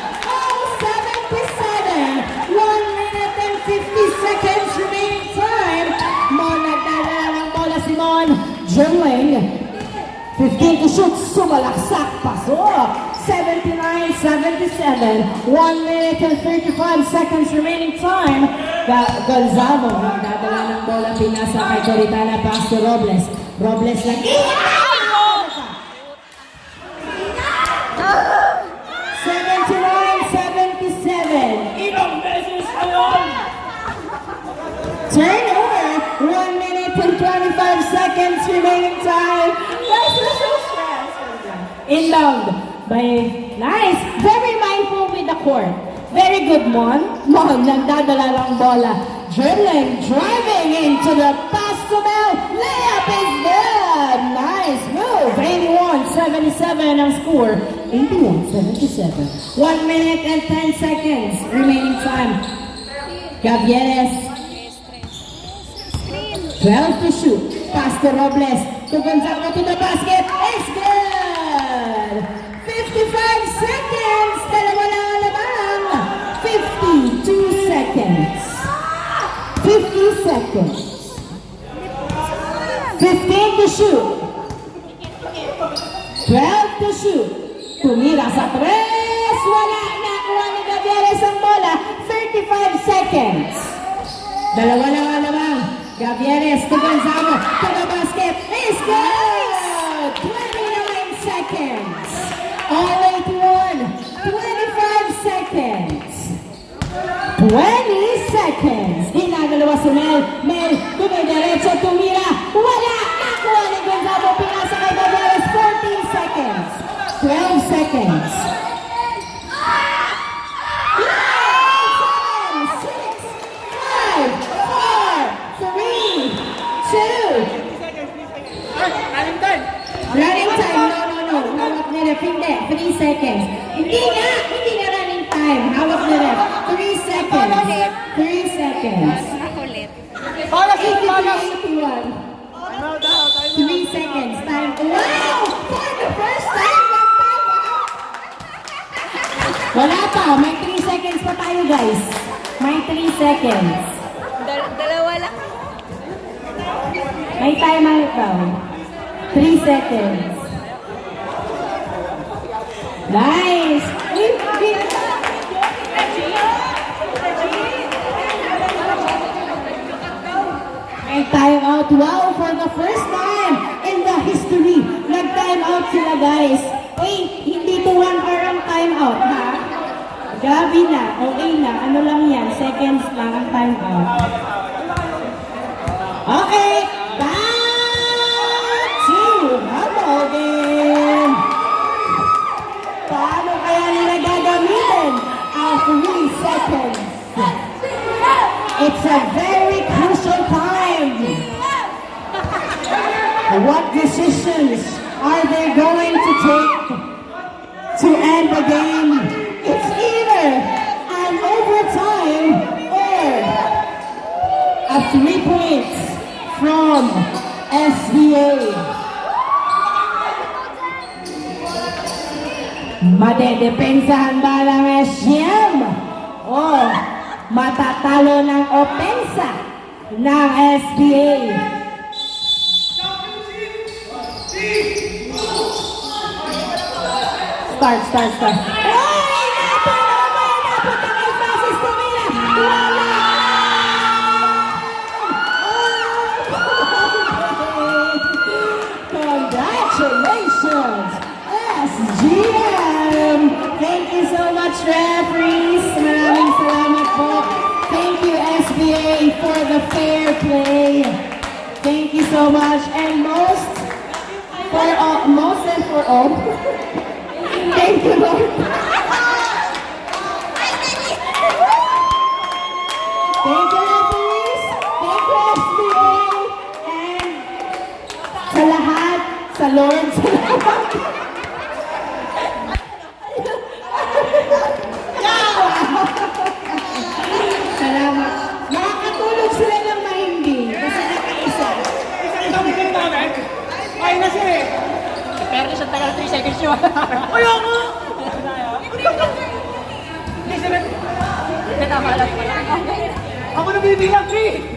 77. 1 minute and 50 seconds remaining time. Mon nagdadala ng bola si Mon. Dribbling. 15 to shoot. Sumalaksak. Pasok. 79-77. 1 minute and 35 seconds remaining time. Gonzalo nagdadala ng bola. Pinasa kay Coritana. Pass to Robles. Robles lang. 79-77. Ilang beses ngayon? Turnover. 1 minute and 25 seconds remaining time. Inbound by Nice. Very mindful with the court. Very good, Mon. Nagdadala ng bola. Dribbling, driving into the pass to Mel. Layup is good. Nice move. 81-77 ang score. 81-77. 1 minute and 10 seconds remaining time. Gavieres. 12 to shoot. Pass to Robles. To Gonzaga to the basket. It's good. 55 seconds. Dalawa lang ang lamang. 52 seconds. 50 seconds. 15 to shoot. 12 to shoot. Tumira sa 3. Wala. Nakuha ni Gavieres ang bola. 35 seconds. Dalawa lang ang lamang. Gavieres to Gonzaga to the basket. Is good. 29 seconds. All 81. 25 seconds. 20 seconds. Ginagalawa si Mel. Dumidiretso, tumira. Wala. Nakuha ni Gonzaga. Pinasa kay Gavieres. 14 seconds. 12 seconds. running time. Running time, no. Hawak ni ref, hindi. 3 seconds. Hindi nga running time. Hawak ni ref. 3 seconds. 3 seconds. Palas. 81. 3 seconds. Time. Wow! For the first time, nagtama! Wala pa. May 3 seconds pa tayo, guys. May 3 seconds. May timeout daw. 3 seconds. Nice! May timeout. Wow, for the first time in the history, nag-timeout sila, guys. Hindi to 1 hour ang timeout, ha? Grabe na, okay na. Ano lang yan, seconds lang ang timeout. Okay, back to Humble game. Paano kaya nila gagamitin ang 3 seconds? It's a very crucial time. What decisions are they going to take to end the game? It's either an overtime or a 3 points from SBA. Madedepensahan ba ng SGM? O matatalo ng opensa ng SBA? Start. Ay! Napot ang Francis Tumila! Wala! Congratulations, SGM! Thank you so much, referees. Maraming salamat po. Thank you, SBA, for the fair play. Thank you so much. And most and for all, thank you, Lord. Thank you, referees. Thank you, SBA. And sa lahat, sa Lord, salamat. Salamat. Nakakatulog sila ng mahindi kasi nakaisa. Isang minute namin. Ay na siya eh. Pero isang tagal 3 seconds yun. Ay, ako! Hindi, 7. Tama lang pala. Ako na bibilang, 3.